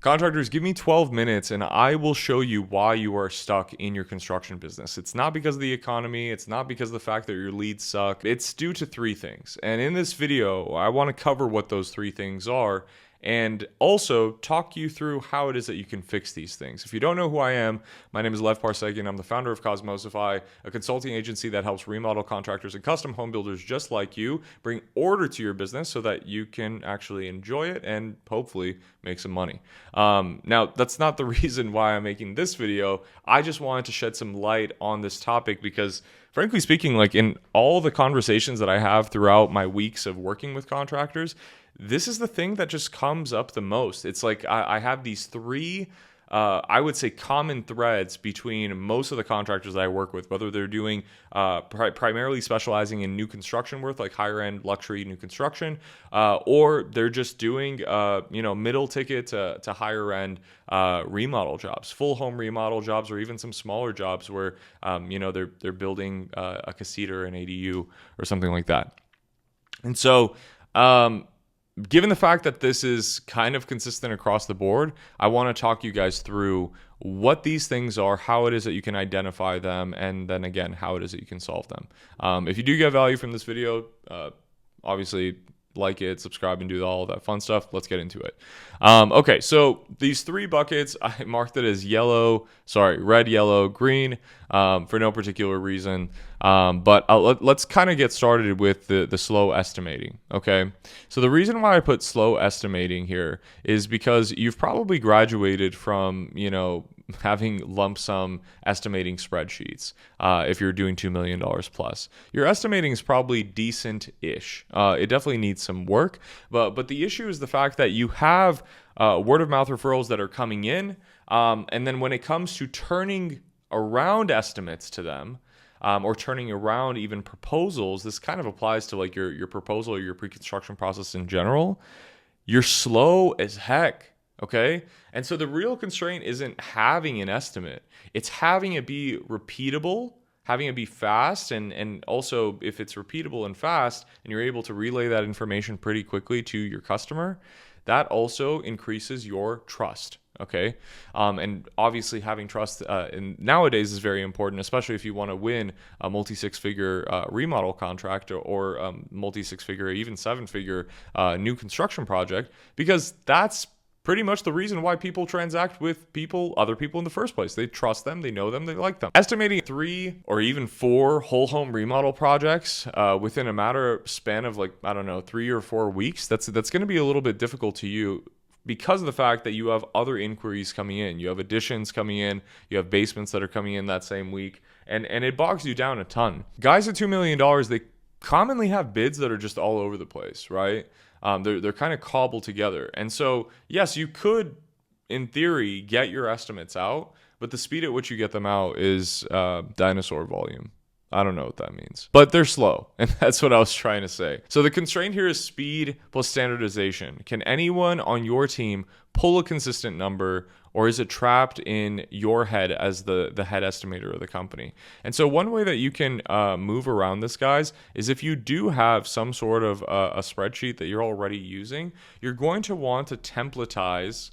Contractors, give me 12 minutes and I will show you why you are stuck in your construction business. It's not because of the economy. It's not because of the fact that your leads suck. It's due to three things. And in this video, I want to cover what those three things are and also talk you through how it is that you can fix these things. If you don't know who I am, my name is Lev Parsegian. I'm the founder of Cosmosify, a consulting agency that helps remodel contractors and custom home builders just like you bring order to your business so that you can actually enjoy it and hopefully make some money. Now, that's not the reason why I'm making this video. I just wanted to shed some light on this topic because, frankly speaking, like in all the conversations that I have throughout my weeks of working with contractors, this is the thing that just comes up the most. It's like I have these three, I would say, common threads between most of the contractors that I work with, whether they're doing primarily specializing in new construction work, like higher end luxury new construction, or they're just doing middle ticket to higher end remodel jobs, full home remodel jobs, or even some smaller jobs where they're building a casita or an ADU or something like that. And so given the fact that this is kind of consistent across the board, I want to talk you guys through what these things are, how it is that you can identify them, and then again, how it is that you can solve them. If you do get value from this video, obviously like it, subscribe, and do all that fun stuff. Let's get into it. Okay, so these three buckets, I marked it as red, yellow, green, for no particular reason. But let's kind of get started with the slow estimating. Okay, so the reason why I put slow estimating here is because you've probably graduated from having lump sum estimating spreadsheets. If you're doing $2 million plus, your estimating is probably decent-ish. It definitely needs some work, but the issue is the fact that you have word of mouth referrals that are coming in, and then when it comes to turning around estimates to them, or turning around even proposals, this kind of applies to like your proposal or your pre-construction process in general. You're slow as heck. Okay. And so the real constraint isn't having an estimate. It's having it be repeatable, having it be fast. And also if it's repeatable and fast and you're able to relay that information pretty quickly to your customer, that also increases your trust. Okay. And obviously having trust nowadays is very important, especially if you want to win a multi-six-figure remodel contract or multi-six-figure, even seven-figure new construction project, because that's pretty much the reason why people transact with other people in the first place. They trust them, they know them, they like them. Estimating 3 or even 4 whole home remodel projects within a matter span of 3 or 4 weeks, that's going to be a little bit difficult to you because of the fact that you have other inquiries coming in. You have additions coming in, you have basements that are coming in that same week, and it bogs you down a ton. Guys at $2 million, they commonly have bids that are just all over the place, right? They're kind of cobbled together. And so, yes, you could, in theory, get your estimates out, but the speed at which you get them out is dinosaur volume. I don't know what that means, but they're slow, and that's what I was trying to say. So the constraint here is speed plus standardization. Can anyone on your team pull a consistent number, or is it trapped in your head as the head estimator of the company? And so one way that you can move around this, guys, is if you do have some sort of a spreadsheet that you're already using, you're going to want to templatize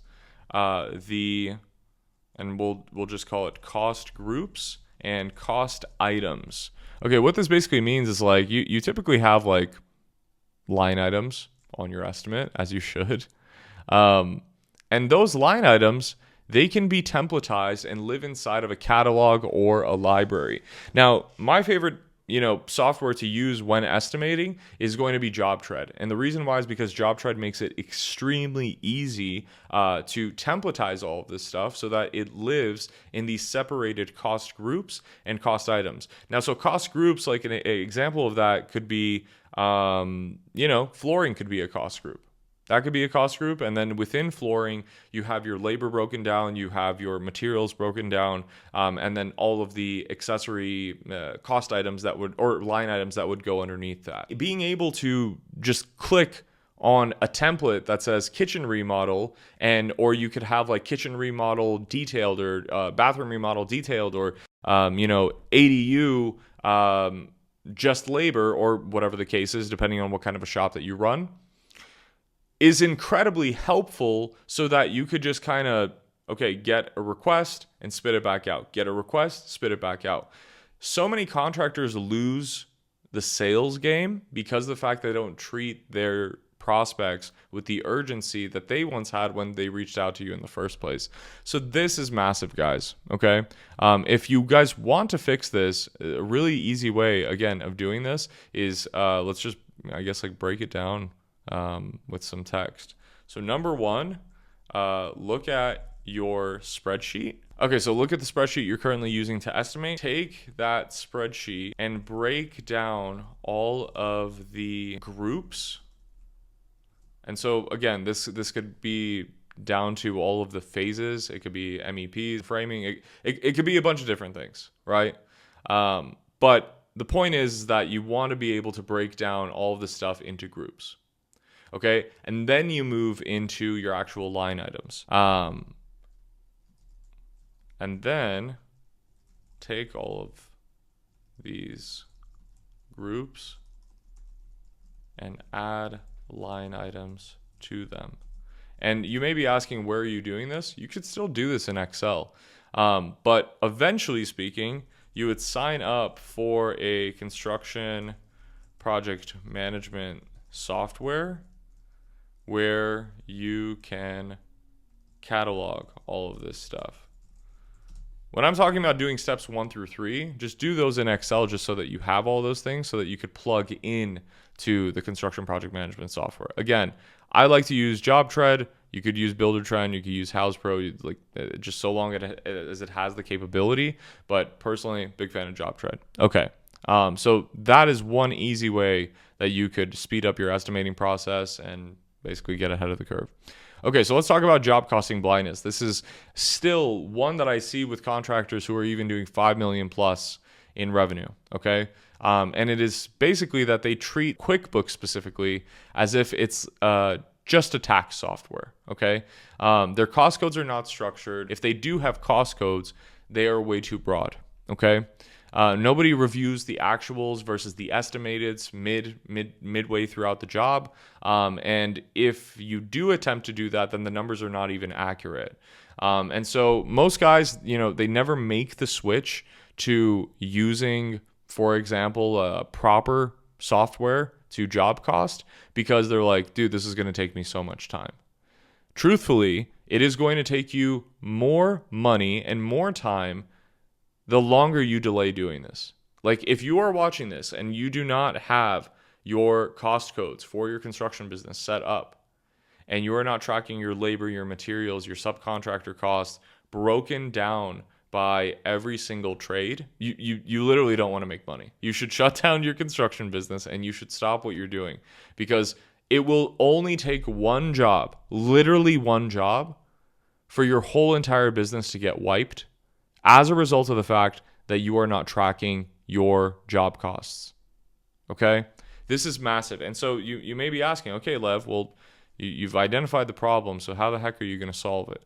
and we'll just call it cost groups and cost items. Okay, what this basically means is like you typically have like line items on your estimate, as you should. And those line items, they can be templatized and live inside of a catalog or a library. Now, my favorite software to use when estimating is going to be JobTread. And the reason why is because JobTread makes it extremely easy to templatize all of this stuff so that it lives in these separated cost groups and cost items. Now, so cost groups, like an example of that could be, flooring could be a cost group. That could be a cost group. And then within flooring, you have your labor broken down, you have your materials broken down, and then all of the accessory cost items or line items that would go underneath that. Being able to just click on a template that says kitchen remodel, or you could have like kitchen remodel detailed or bathroom remodel detailed, or ADU just labor, or whatever the case is, depending on what kind of a shop that you run. is incredibly helpful so that you could just kind of, okay, get a request and spit it back out. Get a request, spit it back out. So many contractors lose the sales game because of the fact they don't treat their prospects with the urgency that they once had when they reached out to you in the first place. So this is massive, guys. Okay. If you guys want to fix this, a really easy way, again, of doing this is let's just, I guess, like break it down with some text. So number one, look at your spreadsheet. Okay, so look at the spreadsheet you're currently using to estimate. Take that spreadsheet and break down all of the groups. And so again, this could be down to all of the phases. It could be MEPs, framing. It could be a bunch of different things, right? But the point is that you want to be able to break down all of the stuff into groups. Okay, and then you move into your actual line items. And then take all of these groups and add line items to them. And you may be asking, where are you doing this? You could still do this in Excel. But eventually speaking, you would sign up for a construction project management software where you can catalog all of this stuff. When I'm talking about doing steps 1 through 3, just do those in Excel just so that you have all those things so that you could plug in to the construction project management software. Again, I like to use JobTread. You could use BuilderTrend. You could use HousePro, like just so long as it has the capability. But personally, big fan of JobTread. Okay, so that is one easy way that you could speed up your estimating process and basically get ahead of the curve. Okay, so let's talk about job costing blindness. This is still one that I see with contractors who are even doing 5 million plus in revenue, okay? And it is basically that they treat QuickBooks specifically as if it's just a tax software, okay? Their cost codes are not structured. If they do have cost codes, they are way too broad, okay? Nobody reviews the actuals versus the estimateds midway throughout the job. And if you do attempt to do that, then the numbers are not even accurate. And so most guys, they never make the switch to using, for example, proper software to job cost because they're like, dude, this is going to take me so much time. Truthfully, it is going to take you more money and more time the longer you delay doing this. Like if you are watching this and you do not have your cost codes for your construction business set up and you are not tracking your labor, your materials, your subcontractor costs broken down by every single trade, you literally don't want to make money. You should shut down your construction business and you should stop what you're doing because it will only take one job, literally one job, for your whole entire business to get wiped as a result of the fact that you are not tracking your job costs. Okay? This is massive. And so you may be asking, okay, Lev, well, you've identified the problem, so how the heck are you going to solve it?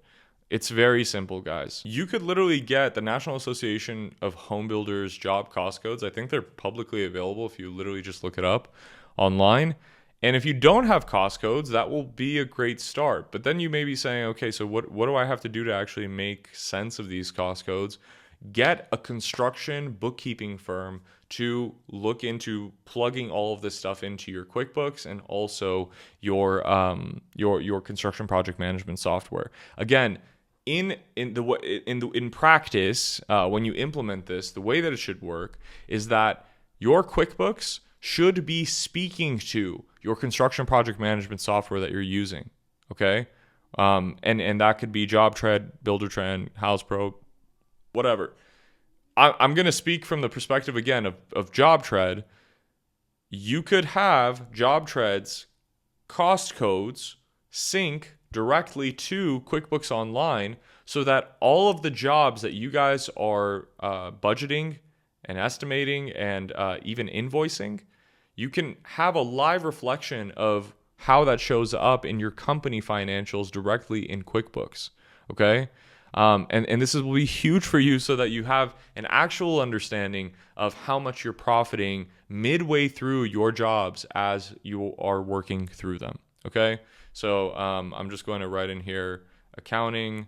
It's very simple, guys. You could literally get the National Association of Home Builders job cost codes. I think they're publicly available if you literally just look it up online. And if you don't have cost codes, that will be a great start. But then you may be saying, okay, so what do I have to do to actually make sense of these cost codes? Get a construction bookkeeping firm to look into plugging all of this stuff into your QuickBooks and also your construction project management software. Again, in practice, when you implement this, the way that it should work is that your QuickBooks should be speaking to your construction project management software that you're using, okay? And that could be JobTread, BuilderTrend, HousePro, whatever. I'm going to speak from the perspective, again, of JobTread. You could have JobTread's cost codes sync directly to QuickBooks Online so that all of the jobs that you guys are budgeting and estimating and even invoicing, you can have a live reflection of how that shows up in your company financials directly in QuickBooks, okay? And this will be huge for you so that you have an actual understanding of how much you're profiting midway through your jobs as you are working through them, okay? So I'm just going to write in here accounting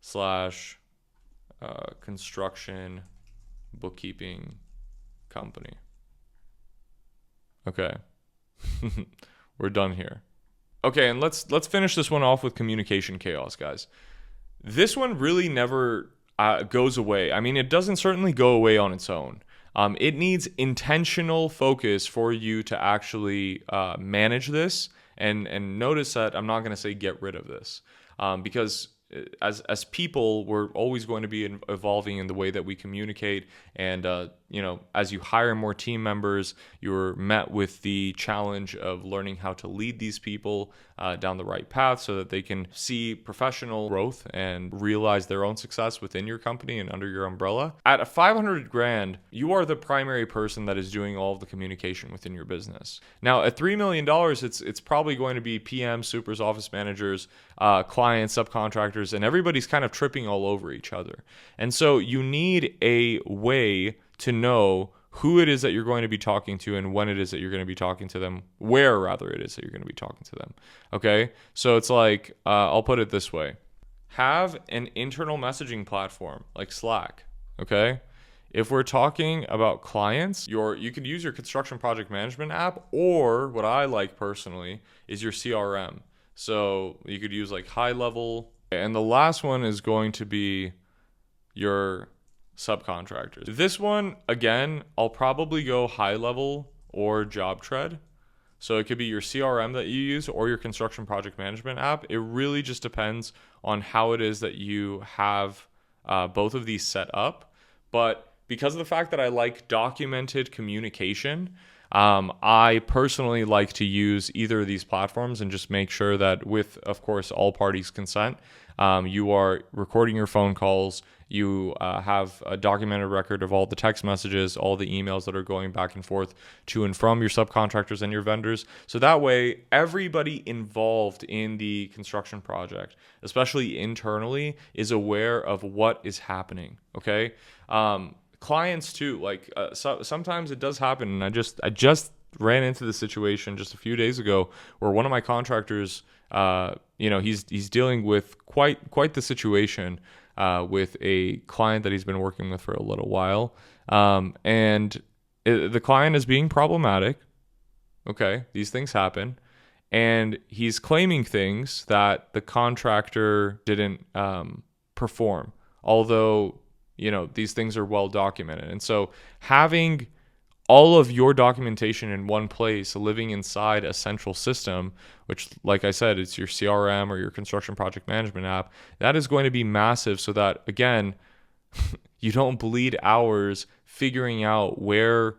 slash construction bookkeeping company. Okay. We're done here. Okay, and let's finish this one off with communication chaos, guys. This one really never goes away. I mean, it doesn't certainly go away on its own. It needs intentional focus for you to actually manage this. And notice that I'm not going to say get rid of this, because as people, we're always going to be evolving in the way that we communicate. And as you hire more team members, you're met with the challenge of learning how to lead these people down the right path so that they can see professional growth and realize their own success within your company and under your umbrella. At a 500 grand, you are the primary person that is doing all of the communication within your business. Now, at $3 million, it's probably going to be PMs, supers, office managers, clients, subcontractors, and everybody's kind of tripping all over each other. And so you need a way to know who it is that you're going to be talking to and when it is that you're going to be talking to them, where rather it is that you're going to be talking to them. Okay, so it's like, I'll put it this way. Have an internal messaging platform like Slack, okay? If we're talking about clients, you could use your construction project management app, or what I like personally is your CRM. So you could use like high level, and the last one is going to be your subcontractors. This one, again, I'll probably go high level or job tread. So it could be your CRM that you use or your construction project management app. It really just depends on how it is that you have both of these set up. But because of the fact that I like documented communication, I personally like to use either of these platforms and just make sure that with, of course, all parties' consent, you are recording your phone calls, you have a documented record of all the text messages, all the emails that are going back and forth to and from your subcontractors and your vendors. So that way, everybody involved in the construction project, especially internally, is aware of what is happening, okay? Clients too, like sometimes it does happen, and I just ran into the situation just a few days ago where one of my contractors, he's dealing with quite the situation with a client that he's been working with for a little while, and the client is being problematic. Okay, these things happen, and he's claiming things that the contractor didn't perform, although these things are well documented. And so having all of your documentation in one place, living inside a central system, which, like I said, it's your CRM or your construction project management app, that is going to be massive so that, again, you don't bleed hours figuring out where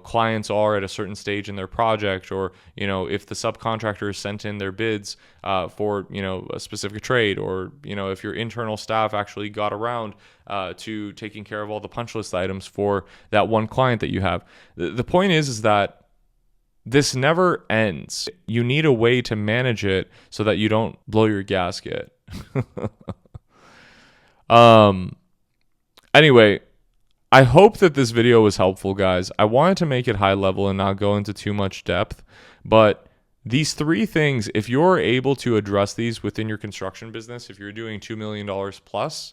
clients are at a certain stage in their project, or if the subcontractor has sent in their bids for a specific trade, or if your internal staff actually got around to taking care of all the punch list items for that one client that you have. The point is that this never ends. You need a way to manage it so that you don't blow your gasket. Anyway, I hope that this video was helpful, guys. I wanted to make it high level and not go into too much depth, but these three things, if you're able to address these within your construction business, if you're doing $2 million plus,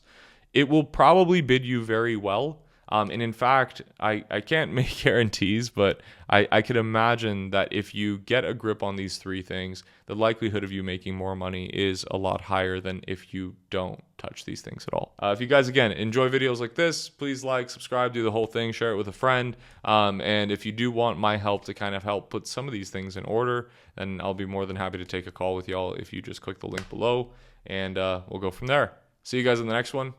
it will probably bid you very well. And in fact, I can't make guarantees, but I could imagine that if you get a grip on these three things, the likelihood of you making more money is a lot higher than if you don't touch these things at all. If you guys, again, enjoy videos like this, please like, subscribe, do the whole thing, share it with a friend. And if you do want my help to kind of help put some of these things in order, then I'll be more than happy to take a call with y'all if you just click the link below, and we'll go from there. See you guys in the next one.